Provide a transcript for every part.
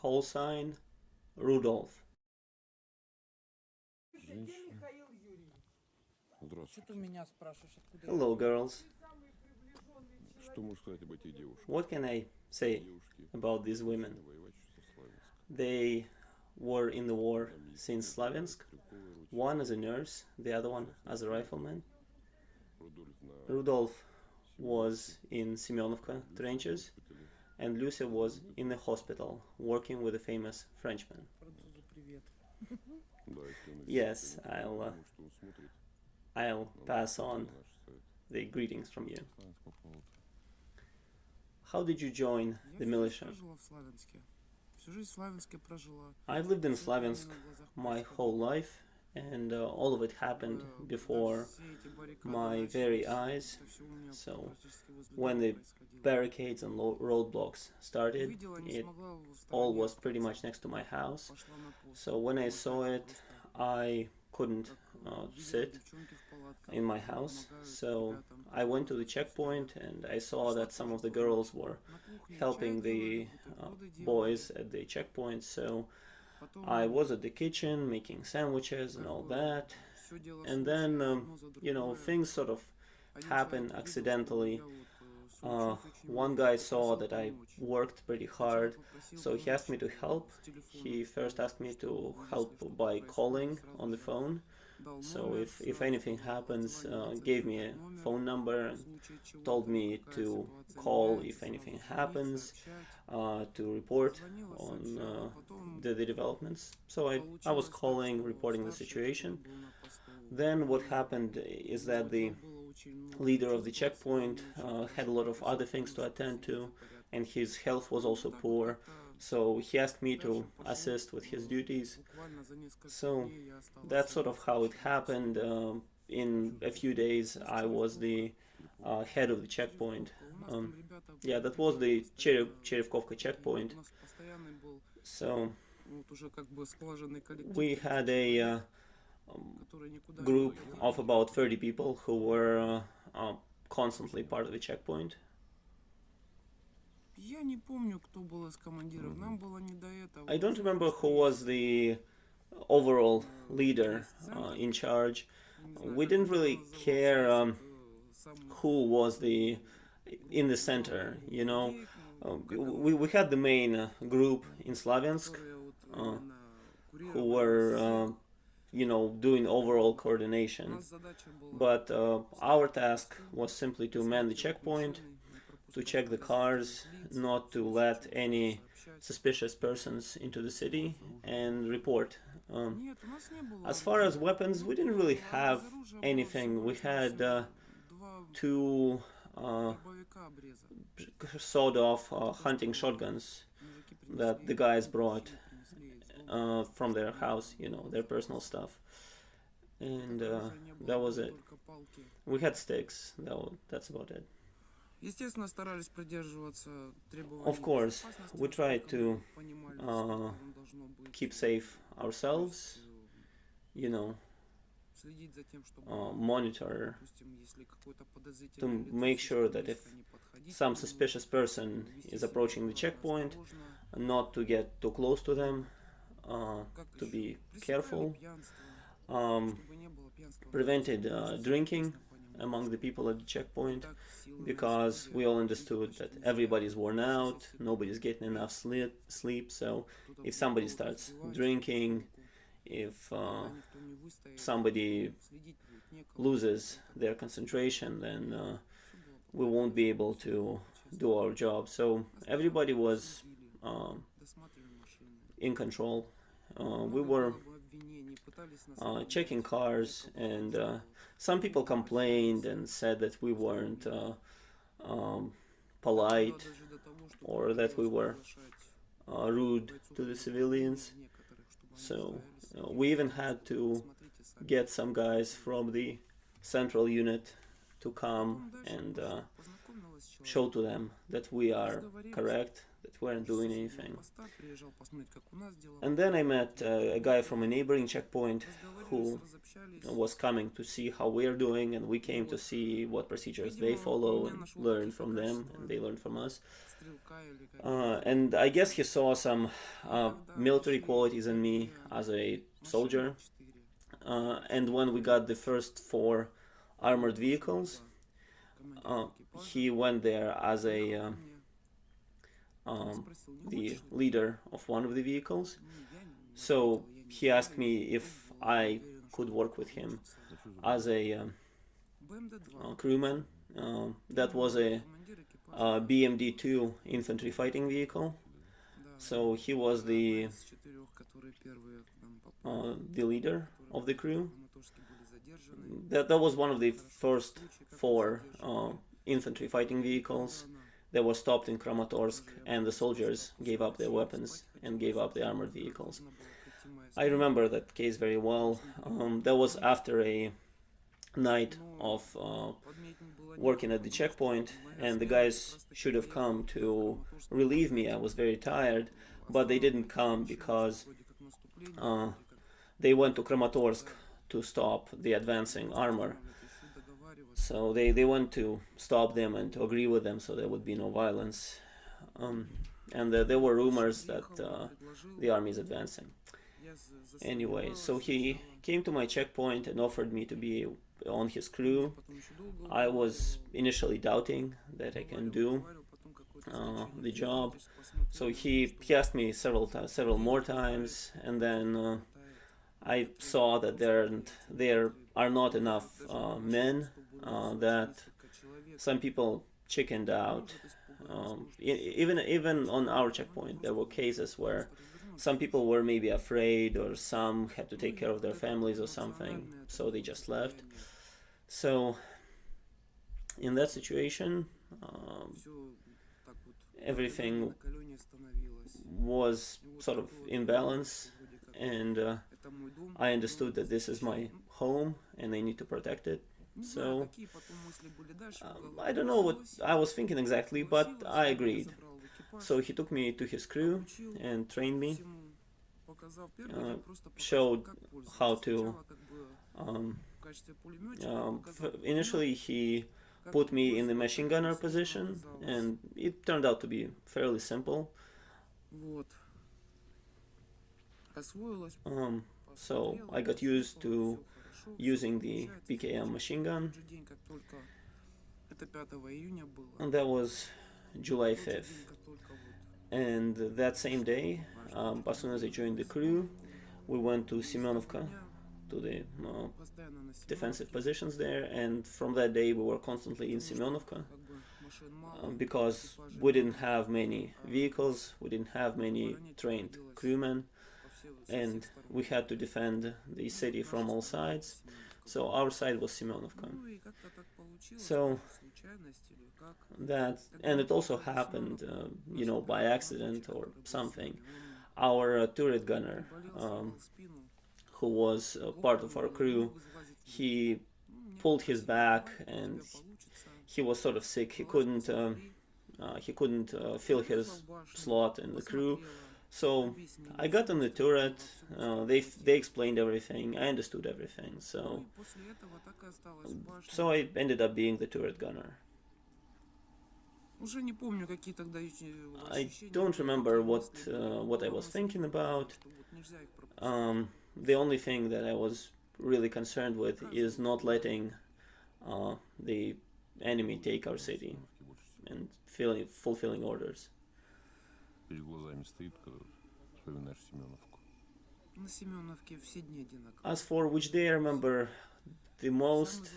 call sign Rudolf. Hello, girls. What can I say about these women? They were in the war since Slavyansk. One as a nurse, the other one as a rifleman. Rudolf was in Semyonovka trenches, and Lucia was in the hospital working with a famous Frenchman. Yes, I'll pass on the greetings from you. How did you join the militia? I've lived in Slavyansk my whole life, and all of it happened before my very eyes. So when the barricades and roadblocks started, it all was pretty much next to my house. So when I saw it, I couldn't sit in my house, so I went to the checkpoint and I saw that some of the girls were helping the boys at the checkpoint, so I was at the kitchen making sandwiches and all that, and then things sort of happened accidentally. One guy saw that I worked pretty hard, so he asked me to help. He first asked me to help by calling on the phone. So if anything happens, gave me a phone number and told me to call if anything happens, to report on the developments. So I was calling, reporting the situation. Then what happened is that the leader of the checkpoint had a lot of other things to attend to, and his health was also poor, so he asked me to assist with his duties. So that's sort of how it happened. In a few days I was the head of the checkpoint. Yeah, that was the Cherevkovka checkpoint. So we had a group of about 30 people who were constantly part of the checkpoint. I don't remember who was the overall leader in charge. We didn't really care who was in the center, you know. We had the main group in Slavyansk who were doing overall coordination. But our task was simply to man the checkpoint, to check the cars, not to let any suspicious persons into the city, and report. As far as weapons, we didn't really have anything. We had two sawed-off hunting shotguns that the guys brought from their house, their personal stuff, and that was it. We had sticks. That's about it. Of course, we tried to keep safe ourselves, monitor to make sure that if some suspicious person is approaching the checkpoint, not to get too close to them, to be careful, prevented drinking among the people at the checkpoint, because we all understood that everybody's worn out, nobody's getting enough sleep, so if somebody starts drinking, if somebody loses their concentration, then we won't be able to do our job. So everybody was in control. We were checking cars, and some people complained and said that we weren't polite, or that we were rude to the civilians. So we even had to get some guys from the central unit to come and show to them that we are correct, that we aren't doing anything. And then I met a guy from a neighboring checkpoint who was coming to see how we're doing, and we came to see what procedures they follow and learn from them, and they learn from us. And I guess he saw some military qualities in me as a soldier. And when we got the first 4 armored vehicles, he went there as a the leader of one of the vehicles. So he asked me if I could work with him as a crewman. That was a BMD-2 infantry fighting vehicle. So he was the leader of the crew. That was one of the first 4 infantry fighting vehicles that were stopped in Kramatorsk, and the soldiers gave up their weapons and gave up the armored vehicles. I remember that case very well. That was after a night of working at the checkpoint, and the guys should have come to relieve me. I was very tired, but they didn't come because they went to Kramatorsk to stop the advancing armor. So they went to stop them and to agree with them so there would be no violence. And there were rumors that the army is advancing. Anyway, so he came to my checkpoint and offered me to be on his crew. I was initially doubting that I can do the job. So he asked me several more times, and then I saw that there are not enough men, that some people chickened out. Even on our checkpoint, there were cases where some people were maybe afraid, or some had to take care of their families or something, so they just left. So in that situation, everything was sort of in balance, and I understood that this is my home and I need to protect it. So I don't know what I was thinking exactly, but I agreed. So he took me to his crew and trained me, showed how to initially he put me in the machine gunner position, and it turned out to be fairly simple. So I got used to using the PKM machine gun, and that was July 5th. And that same day, as soon as I joined the crew, we went to Semyonovka, to the defensive positions there, and from that day we were constantly in Semyonovka, because we didn't have many vehicles, we didn't have many trained crewmen, and we had to defend the city from all sides. So our side was Semyonovka. So that, and it also happened, by accident or something. Our turret gunner, who was part of our crew, he pulled his back and he was sort of sick. He couldn't fill his slot in the crew. So I got on the turret. They explained everything. I understood everything. So I ended up being the turret gunner. I don't remember what I was thinking about. The only thing that I was really concerned with is not letting the enemy take our city and fulfilling orders. As for which day I remember the most,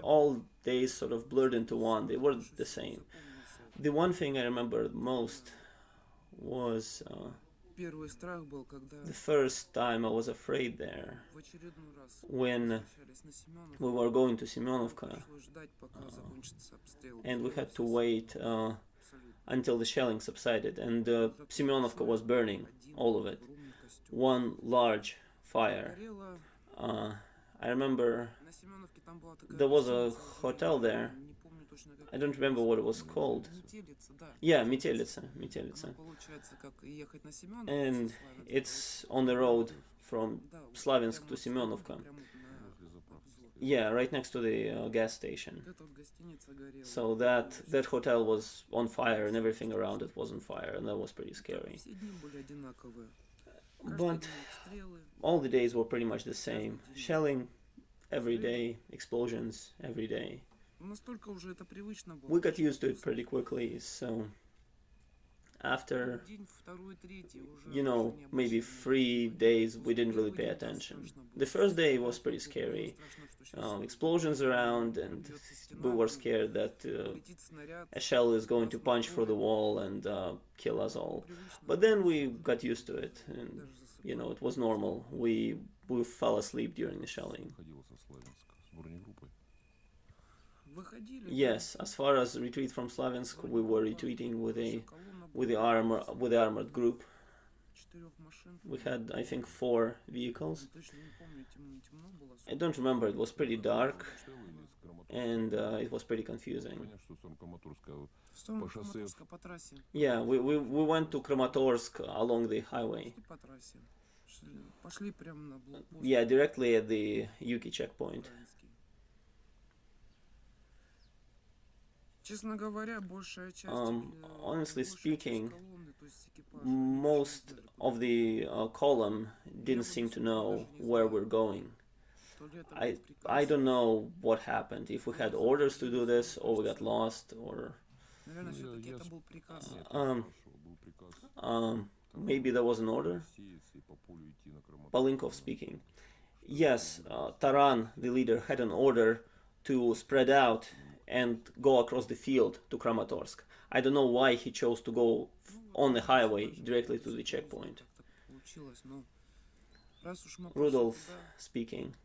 all days sort of blurred into one. They were the same. The one thing I remember most was the first time I was afraid there, when we were going to Semyonovka, and we had to wait until the shelling subsided, and Semyonovka was burning, all of it. One large fire. I remember there was a hotel there. I don't remember what it was called. Yeah, Metelitsa. And it's on the road from Slavyansk to Semenovka. Yeah, right next to the gas station. So that hotel was on fire and everything around it was on fire, and that was pretty scary. But all the days were pretty much the same. Shelling every day, explosions every day. We got used to it pretty quickly, so after, maybe 3 days, we didn't really pay attention. The first day was pretty scary. Explosions around, and we were scared that a shell is going to punch through the wall and kill us all. But then we got used to it, and it was normal. We fell asleep during the shelling. Yes, as far as retreat from Slavyansk, we were retreating with the armored group. We had, I think, 4 vehicles. I don't remember, it was pretty dark, and it was pretty confusing. Yeah, we went to Kramatorsk along the highway. Yeah, directly at the Yuki checkpoint. Honestly speaking, most of the column didn't seem to know where we're going. I don't know what happened, if we had orders to do this, or we got lost, or maybe there was an order. Polynkov speaking. Yes, Taran, the leader, had an order to spread out and go across the field to Kramatorsk. I don't know why he chose to go on the highway directly to the checkpoint. Rudolf speaking.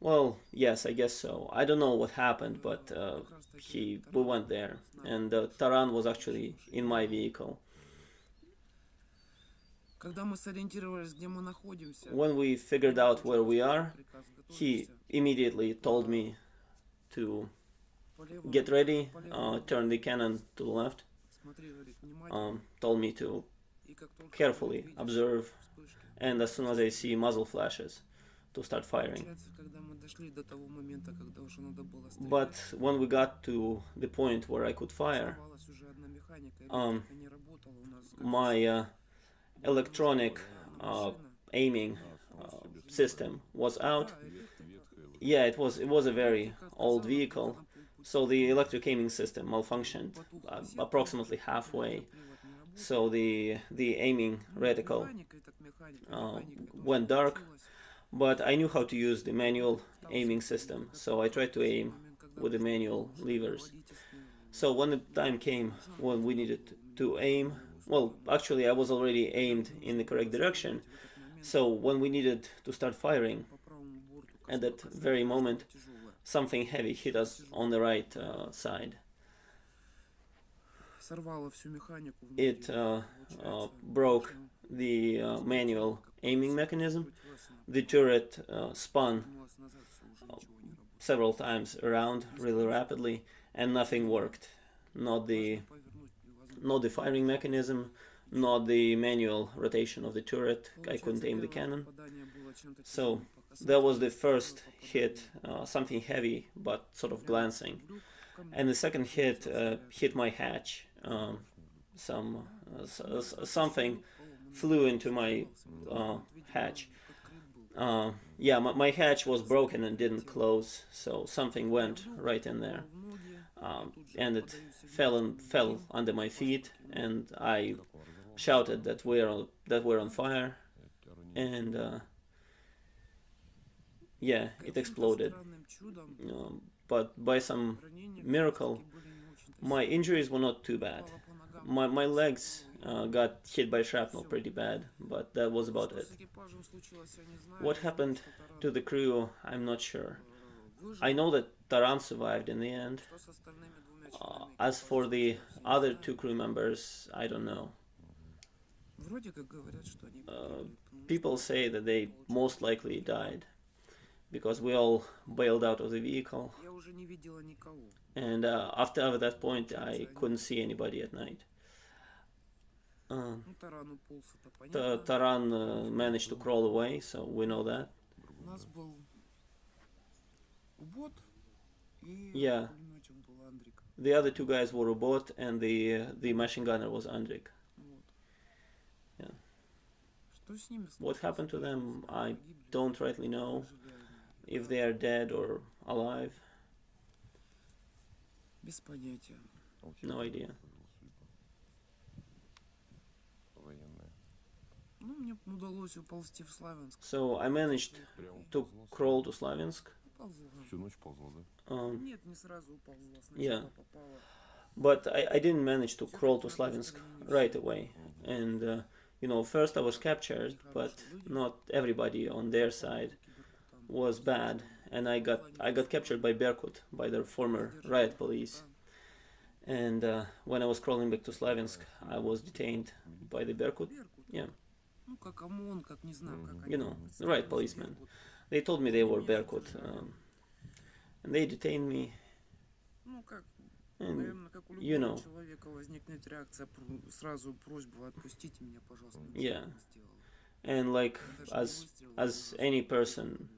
Well, yes, I guess so. I don't know what happened, but we went there, and Taran was actually in my vehicle. When we figured out where we are, he immediately told me to get ready, turn the cannon to the left, told me to carefully observe, and as soon as I see muzzle flashes, to start firing. But when we got to the point where I could fire, my electronic aiming system was out. Yeah, it was a very old vehicle, so the electric aiming system malfunctioned approximately halfway. So the aiming reticle went dark, but I knew how to use the manual aiming system, so I tried to aim with the manual levers. So when the time came when we needed to aim, well, actually I was already aimed in the correct direction, so when we needed to start firing, at that very moment, something heavy hit us on the right side. It broke the manual aiming mechanism. The turret spun several times around really rapidly, and nothing worked. Not the firing mechanism, not the manual rotation of the turret. I couldn't aim the cannon. So that was the first hit, something heavy but sort of glancing. And the second hit hit my hatch. Something flew into my hatch. Yeah, my hatch was broken and didn't close, so something went right in there, and it fell under my feet, and I shouted that we're on fire, and yeah, it exploded. But by some miracle, my injuries were not too bad. My legs got hit by shrapnel pretty bad, but that was about it. What happened to the crew, I'm not sure. I know that Taran survived in the end. As for the other 2 crew members, I don't know. People say that they most likely died, because we all bailed out of the vehicle, and after that point I couldn't see anybody at night. Uh, Taran managed to crawl away, so we know that. Yeah, the other two guys were Robot, and the machine gunner was Andrik. Yeah. What happened to them, I don't rightly know. If they are dead or alive, no idea. So I managed to crawl to Slavyansk. Yeah, but I didn't manage to crawl to Slavyansk right away. And first I was captured, but not everybody on their side was bad, and I got captured by Berkut, by their former riot police. And when I was crawling back to Slavyansk, I was detained by the Berkut. Yeah. The riot policemen. They told me they were Berkut, and they detained me. And yeah, and like as any person,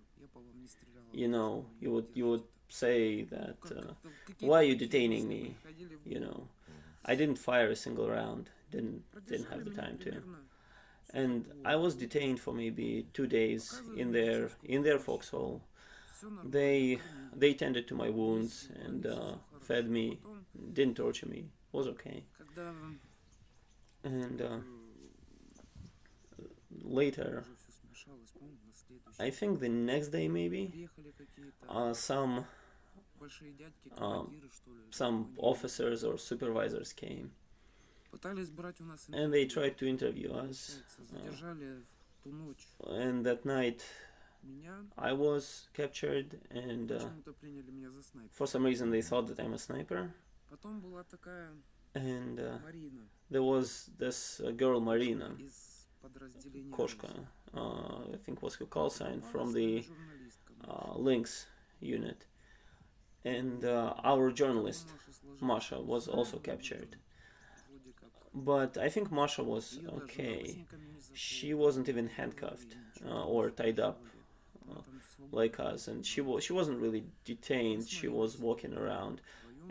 you would say that why are you detaining me? I didn't fire a single round. Didn't have the time to. And I was detained for maybe 2 days in their foxhole. They tended to my wounds and fed me, didn't torture me. It was okay. And later, I think the next day maybe, some officers or supervisors came, and they tried to interview us. And that night I was captured, and for some reason they thought that I'm a sniper. And there was this girl, Marina Koshka, I think was her call sign, from the Links unit. And our journalist, Masha, was also captured. But I think Masha was okay. She wasn't even handcuffed or tied up like us, and she wasn't really detained. She was walking around,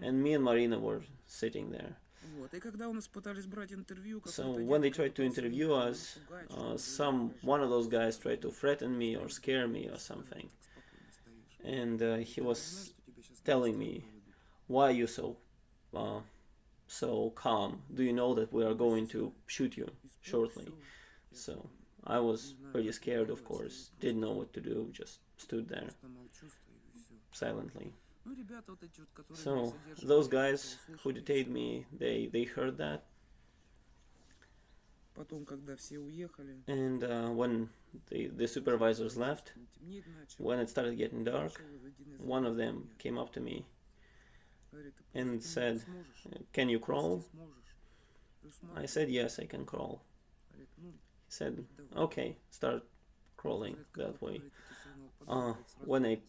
and me and Marina were sitting there. So when they tried to interview us, one of those guys tried to threaten me or scare me or something, and he was telling me, "Why are you so calm? Do you know that we are going to shoot you shortly?" So I was pretty scared, of course, didn't know what to do, just stood there silently. So those guys who detained me, they heard that. And when the supervisors left, when it started getting dark, one of them came up to me and said, "Can you crawl?" I said, "Yes, I can crawl." He said, "Okay, start crawling that way. When I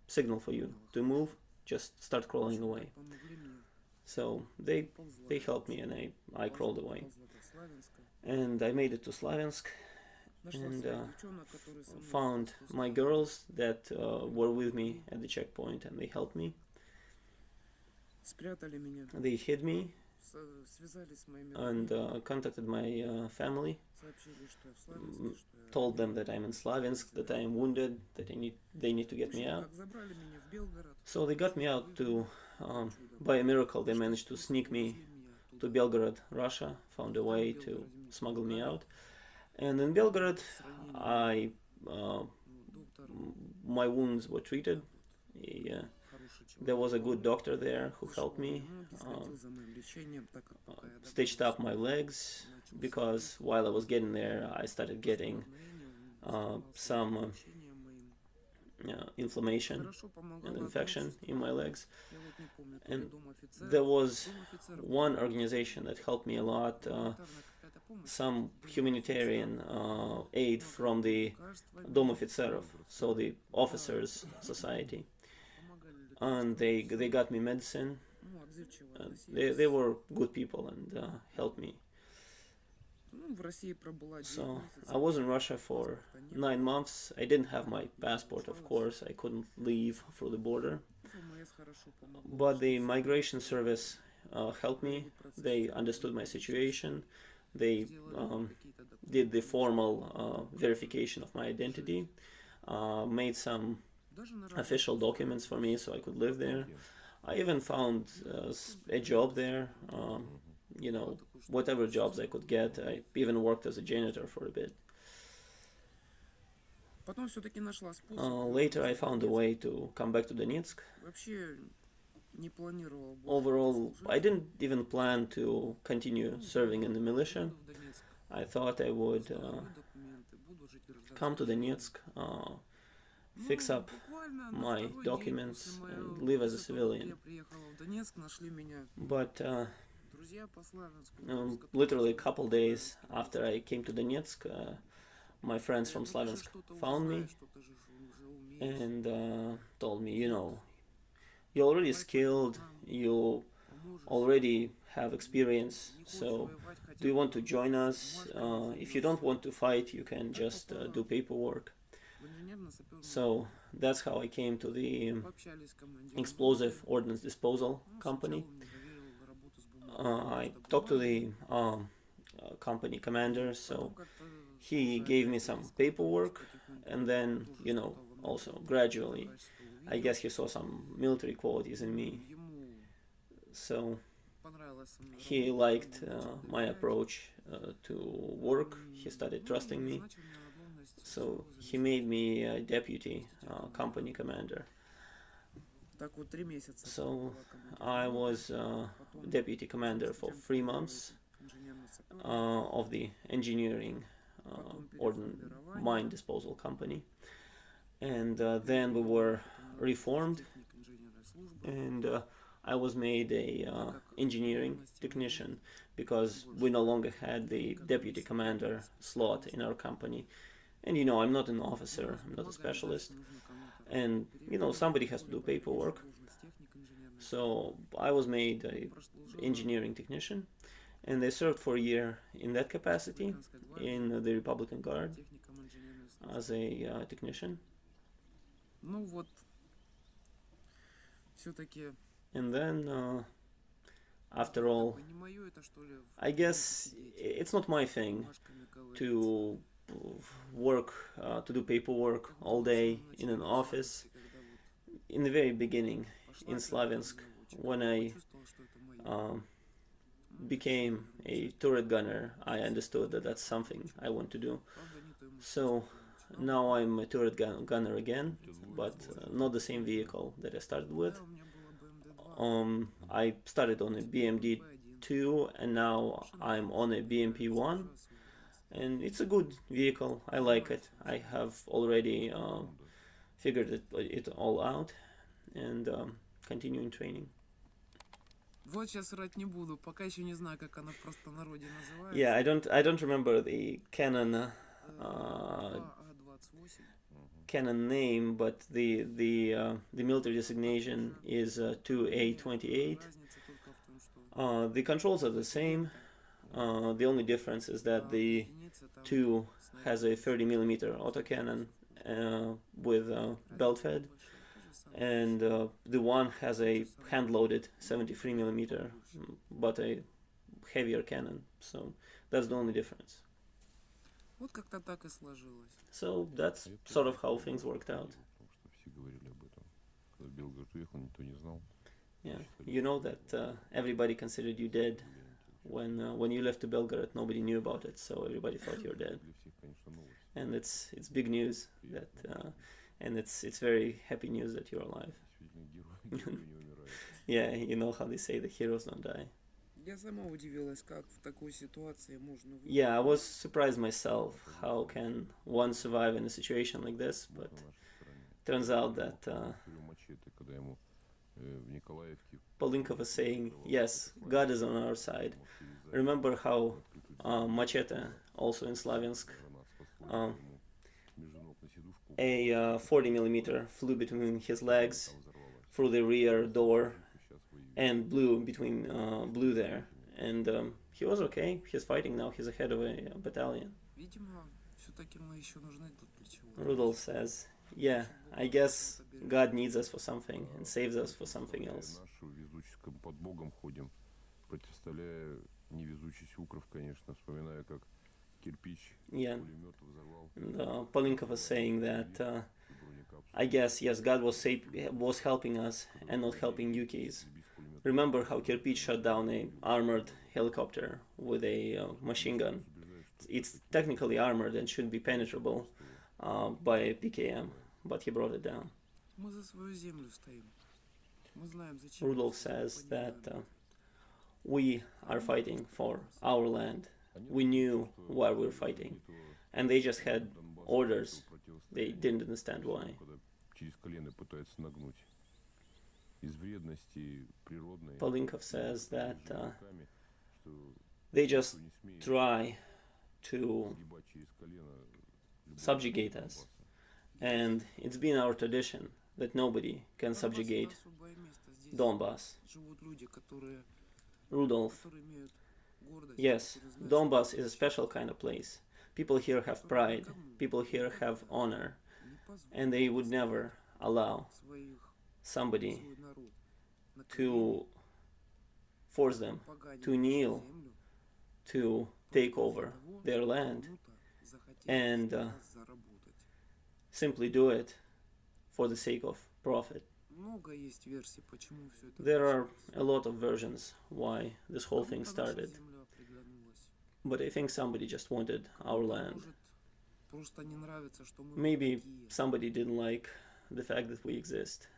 signal for you to move, just start crawling away." So they helped me, and I crawled away. And I made it to Slavyansk, and found my girls that were with me at the checkpoint, and they helped me. They hid me and contacted my family, told them that I'm in Slavyansk, that I am wounded, that they need to get me out. So they got me out to, by a miracle, they managed to sneak me to Belgorod, Russia, found a way to smuggle me out. And in Belgorod, my wounds were treated. There was a good doctor there who helped me, stitched up my legs, because while I was getting there, I started getting some inflammation and infection in my legs. And there was one organization that helped me a lot, some humanitarian aid from the Dom Officerov, so the officers' society. And they got me medicine. They were good people and helped me. So I was in Russia for 9 months. I didn't have my passport, of course. I couldn't leave through the border. But the migration service helped me. They understood my situation. They did the formal verification of my identity, made some official documents for me so I could live there. I even found a job there, you know, whatever jobs I could get. I even worked as a janitor for a bit. Later I found a way to come back to Donetsk. Overall, I didn't even plan to continue serving in the militia. I thought I would come to Donetsk, fix up my documents, and live as a civilian. But literally a couple days after I came to Donetsk, my friends from Slavyansk found me and told me, you know, you're already skilled, you already have experience, so do you want to join us? If you don't want to fight, you can just do paperwork. So that's how I came to the explosive ordnance disposal company. I talked to the company commander, so he gave me some paperwork, and then, you know, also gradually, I guess he saw some military qualities in me. So he liked my approach to work. He started trusting me. So he made me a deputy company commander. So I was deputy commander for 3 months of the engineering or mine disposal company. And then we were reformed, and I was made a engineering technician because we no longer had the deputy commander slot in our company. And you know, I'm not an officer, I'm not a specialist, and you know, somebody has to do paperwork. So I was made an engineering technician, and I served for a year in that capacity in the Republican Guard as a technician. And then, after all, I guess it's not my thing to work, to do paperwork all day in an office. In the very beginning, in Slavyansk, when I became a turret gunner, I understood that that's something I want to do. So now I'm a turret gunner again, but not the same vehicle that I started with. I started on a BMD-2 and now I'm on a BMP-1, and it's a good vehicle. I like it. I have already figured it all out and continuing training. Yeah, I don't remember the cannon name, but the military designation is 2A28. The controls are the same. The only difference is that the 2 has a 30mm autocannon with belt fed, and the 1 has a hand-loaded 73mm, but a heavier cannon. So that's the only difference. So that's sort of how things worked out. Yeah, you know that everybody considered you dead. When you left to Belgorod, nobody knew about it, so everybody thought you were dead. And it's big news that, and it's very happy news that you're alive. Yeah, you know how they say the heroes don't die. Yeah, I was surprised myself. How can one survive in a situation like this? But turns out that Polynkov is saying, yes, God is on our side. Remember how Machete, also in Slavyansk, a 40mm flew between his legs through the rear door and blew there, and he was okay. He's fighting now. He's the head of a battalion. Rudolf says, yeah, I guess God needs us for something and saves us for something else. Yeah, and Polynkov was saying that I guess, yes, God was helping us and not helping UKs. Remember how Kirpich shot down a armored helicopter with a machine gun? It's technically armored and should be penetrable by a PKM, but he brought it down. Rudolf says that we are fighting for our land. We knew why we were fighting, and they just had orders. They didn't understand why. Polynkov says that they just try to subjugate us, and it's been our tradition that nobody can subjugate Donbass. Rudolf, yes, Donbass is a special kind of place. People here have pride, people here have honor, and they would never allow somebody to force them to kneel, to take over their land, and simply do it for the sake of profit. There are a lot of versions why this whole thing started, but I think somebody just wanted our land. Maybe somebody didn't like the fact that we exist.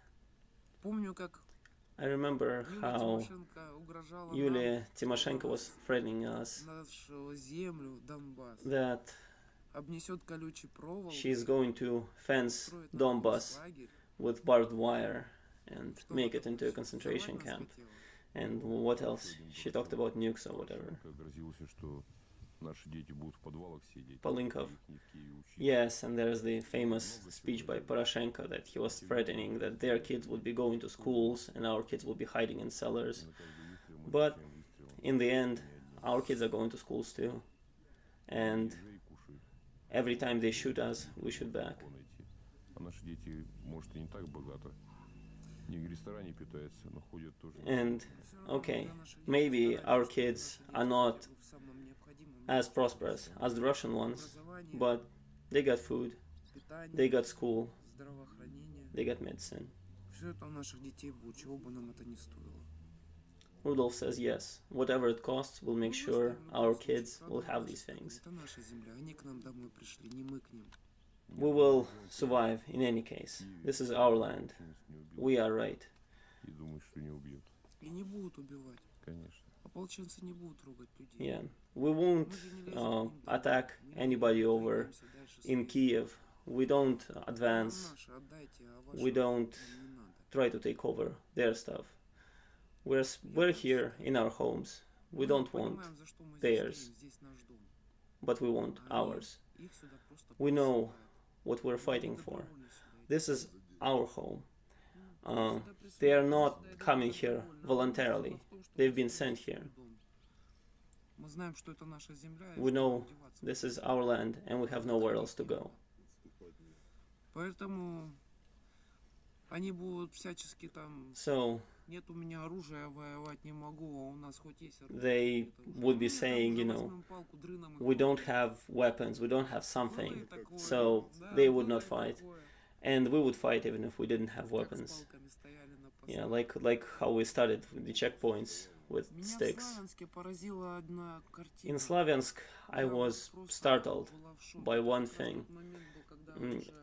I remember how Yulia Tymoshenko was threatening us that she's going to fence Donbass with barbed wire and make it into a concentration camp. And what else? She talked about nukes or whatever. Polynkov. Yes, and there's the famous speech by Poroshenko that he was threatening that their kids would be going to schools and our kids would be hiding in cellars. But in the end, our kids are going to schools too. And every time they shoot us, we shoot back. And okay, maybe our kids are not as prosperous as the Russian ones, but they got food, they got school, they got medicine. Rudolf says yes, whatever it costs, we'll make sure our kids will have these things. We will survive in any case. This is our land. We are right. Yeah, we won't attack anybody over in Kiev. We don't advance. We don't try to take over their stuff. We're here in our homes. We don't want theirs, but we want ours. We know what we're fighting for. This is our home. They are not coming here voluntarily. They've been sent here. We know this is our land and we have nowhere else to go. So they would be saying, you know, we don't have weapons, we don't have something, so they would not fight. And we would fight even if we didn't have weapons. Yeah, like how we started with the checkpoints with sticks. In Slavyansk, I was startled by one thing.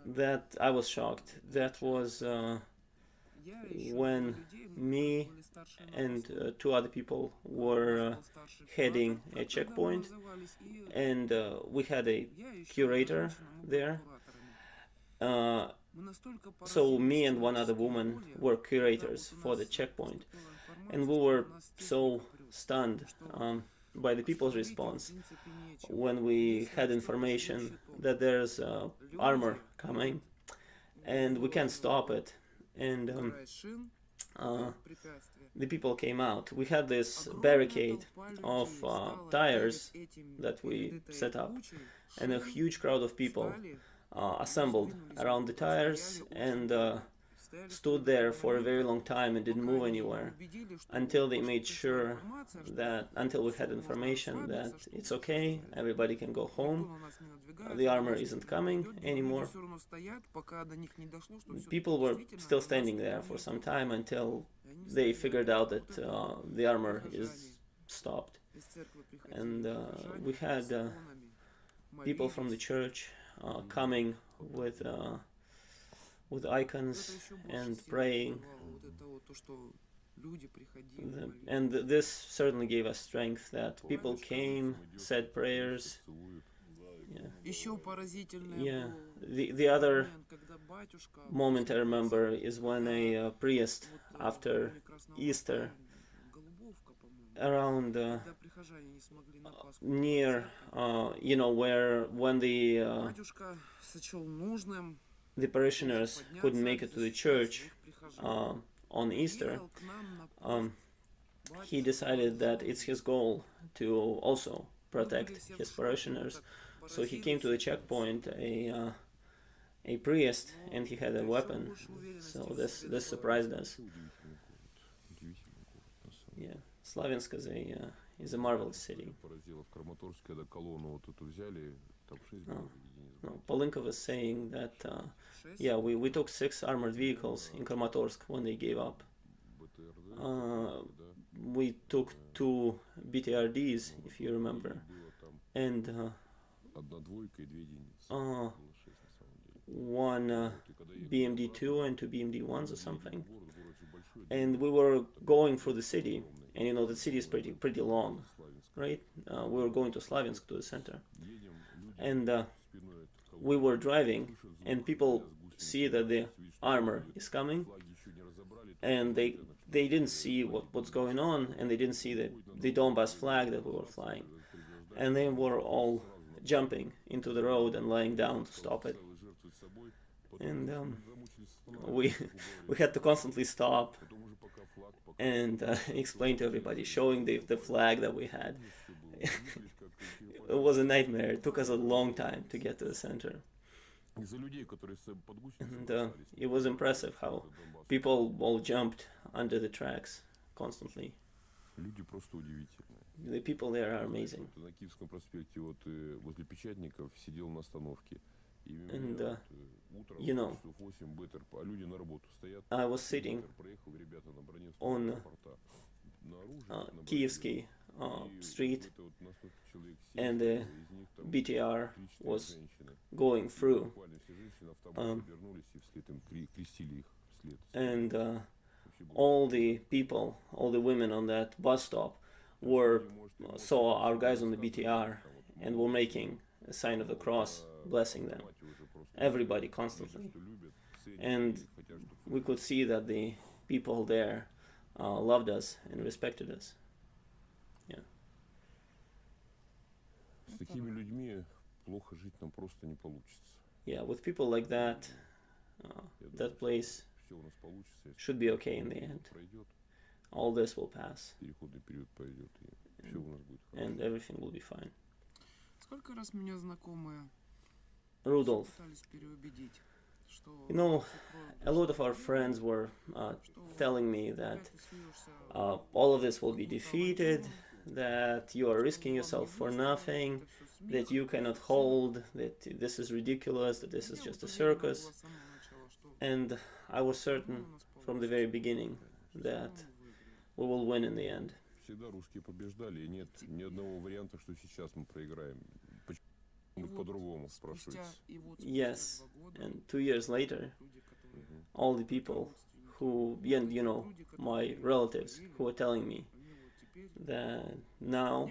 That I was shocked. That was when me and two other people were heading a checkpoint, and we had a curator there. So me and one other woman were curators for the checkpoint, and we were so stunned by the people's response when we had information that there's armor coming and we can't stop it, and the people came out. We had this barricade of tires that we set up, and a huge crowd of people assembled around the tires and stood there for a very long time and didn't move anywhere until they made sure that, until we had information that it's okay, everybody can go home, the armor isn't coming anymore. People were still standing there for some time until they figured out that the armor is stopped. And we had people from the church coming with icons and praying. And this certainly gave us strength, that people came, said prayers. Yeah. The other moment I remember is when a priest, after Easter, around near, where when the parishioners couldn't make it to the church on Easter, he decided that it's his goal to also protect his parishioners. So he came to the checkpoint, a priest, and he had a weapon. So this surprised us. Yeah, Slavyansk is a marvelous city. Polynkov is saying that we took 6 armored vehicles in Kramatorsk when they gave up. We took 2 BTRDs, if you remember, and 1 BMD2 and 2 BMD1s or something. And we were going through the city, and the city is pretty long, right? We were going to Slavyansk, to the center, and we were driving, and people see that the armor is coming, and they didn't see what's going on, and they didn't see the Donbass flag that we were flying, and they were all jumping into the road and lying down to stop it. And we had to constantly stop and explain to everybody, showing the flag that we had. It was a nightmare. It took us a long time to get to the center. And it was impressive how people all jumped under the tracks constantly. The people there are amazing. And I was sitting on Kievsky street, and the BTR was going through, and all the people, all the women on that bus stop saw our guys on the BTR and were making a sign of the cross, blessing them, everybody constantly. And we could see that the people there loved us and respected us. Yeah. Yeah, with people like that, that place should be okay in the end. All this will pass, and everything will be fine. Rudolf, a lot of our friends were telling me that all of this will be defeated, that you are risking yourself for nothing, that you cannot hold, that this is ridiculous, that this is just a circus. And I was certain from the very beginning that we will win in the end. Yes, and 2 years later, all the people who, my relatives who were telling me that now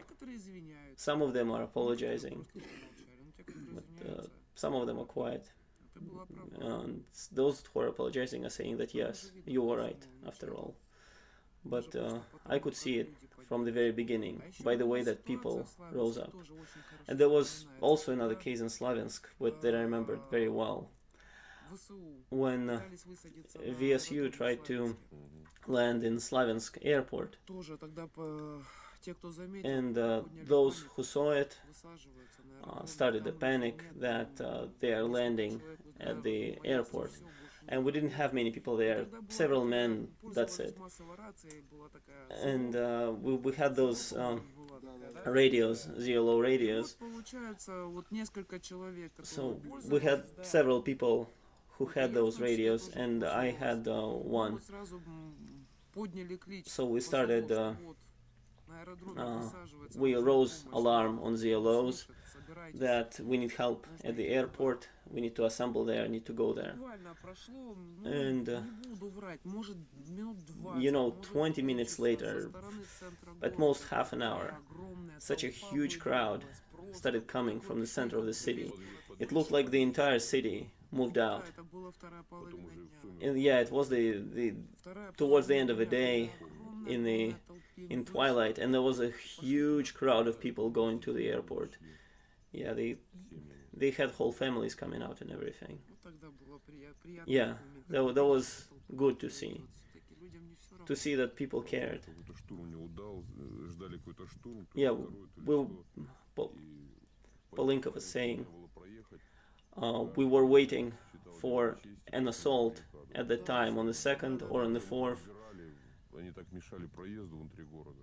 some of them are apologizing, but some of them are quiet. And those who are apologizing are saying that yes, you were right after all. But I could see it from the very beginning by the way that people rose up. And there was also another case in Slavyansk that I remembered very well. when VSU tried to land in Slavyansk airport, and those who saw it started a panic that they are landing at the airport. And we didn't have many people there, several men, that's it. And we had those radios, ZLO radios. So we had several people who had those radios, and I had one. So we started, we rose alarm on ZLOs that we need help at the airport, we need to assemble there, need to go there. And you know, 20 minutes later, at most half an hour, such a huge crowd started coming from the center of the city. It looked like the entire city moved out. And yeah, it was the towards the end of the day, in twilight, and there was a huge crowd of people going to the airport. Yeah, they had whole families coming out and everything. Yeah, that was good to see that people cared. Yeah, Polynkov was saying we were waiting for an assault at the time on the 2nd or on the 4th.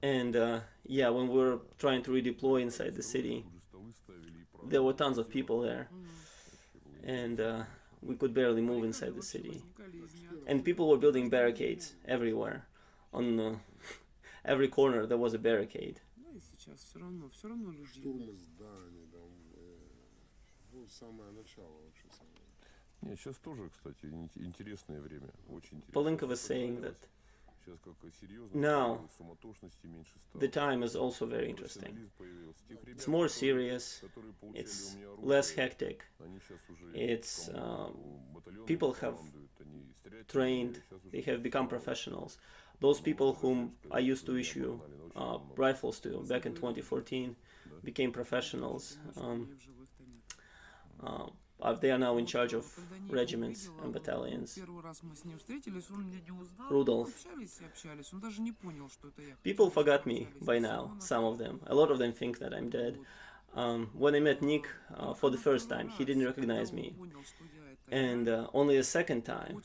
And yeah, when we were trying to redeploy inside the city, there were tons of people there, and we could barely move inside the city. And people were building barricades everywhere. On every corner there was a barricade. Polynkov was saying that now the time is also very interesting. It's more serious, it's less hectic, it's people have trained, they have become professionals. Those people whom I used to issue rifles to back in 2014 became professionals. They are now in charge of regiments and battalions. Rudolf. People forgot me by now, some of them. A lot of them think that I'm dead. When I met Nick for the first time, he didn't recognize me. And only the second time,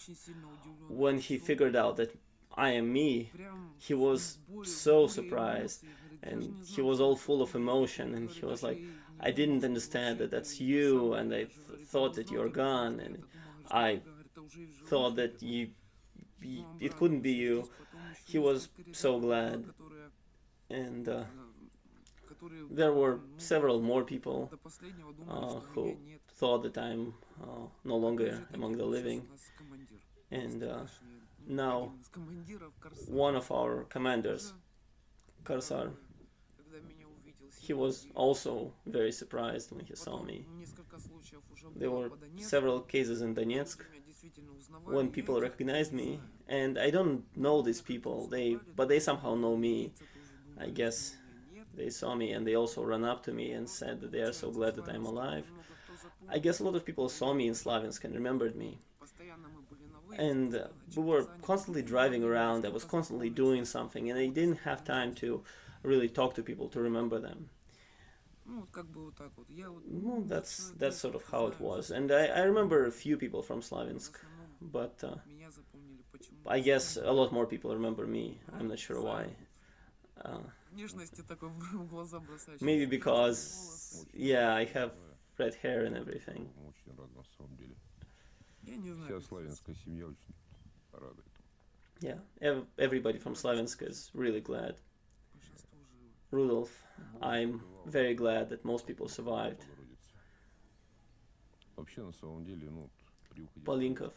when he figured out that I am me, he was so surprised. And he was all full of emotion, and he was like, I didn't understand that that's you, and I thought that you're gone, and I thought that it couldn't be you. He was so glad. And there were several more people who thought that I'm no longer among the living. And now one of our commanders, Korsar, he was also very surprised when he saw me. There were several cases in Donetsk when people recognized me, and I don't know these people, but they somehow know me. I guess they saw me and they also ran up to me and said that they are so glad that I'm alive. I guess a lot of people saw me in Slavyansk and remembered me. And we were constantly driving around, I was constantly doing something, and I didn't have time to really talk to people to remember them. Well, that's sort of how it was. And I remember a few people from Slavyansk, but I guess a lot more people remember me. I'm not sure why. Maybe because, yeah, I have red hair and everything. Yeah, everybody from Slavyansk is really glad. Rudolf, I'm very glad that most people survived. Polynkov.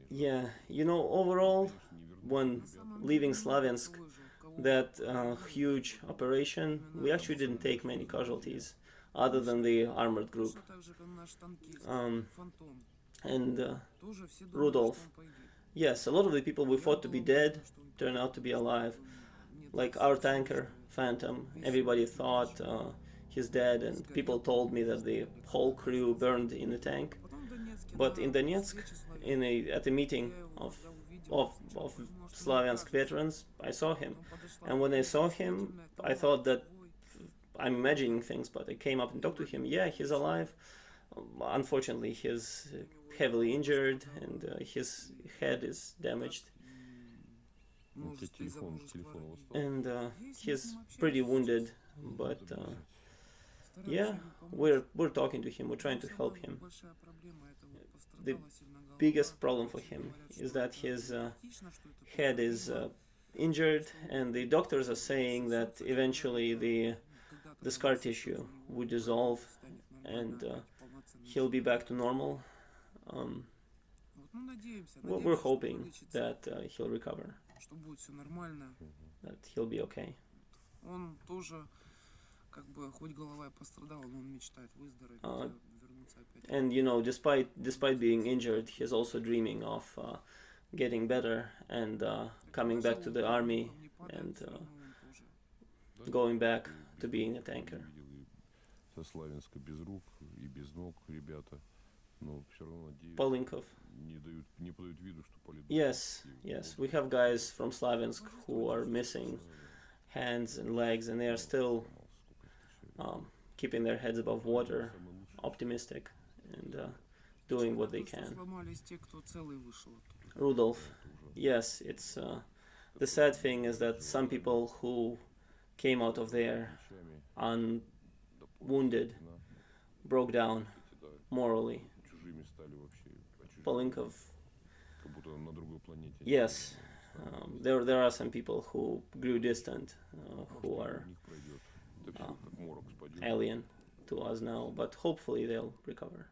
Yeah, you know, overall, when leaving Slavyansk, that huge operation, we actually didn't take many casualties, other than the armored group. And Rudolf, yes, a lot of the people we thought to be dead turned out to be alive. Like our tanker, Phantom, everybody thought he's dead, and people told me that the whole crew burned in the tank. But in Donetsk, at a meeting of Slavyansk veterans, I saw him, and when I saw him, I thought that I'm imagining things, but I came up and talked to him. Yeah, he's alive. Unfortunately, he's heavily injured, and his head is damaged, and he's pretty wounded. But yeah, we're talking to him. We're trying to help him. The biggest problem for him is that his head is injured, and the doctors are saying that eventually the scar tissue would dissolve, and he'll be back to normal. We're hoping that he'll recover, that he'll be okay. And you know, despite being injured, he's also dreaming of getting better and coming back to the army and going back to being a tanker. Polynkov. Yes, we have guys from Slavyansk who are missing hands and legs, and they are still keeping their heads above water, optimistic, and doing what they can. Rudolf. Yes, it's the sad thing is that some people who came out of there unwounded broke down morally. Polynkov. Yes, there are some people who grew distant, who are alien to us now, but hopefully they'll recover.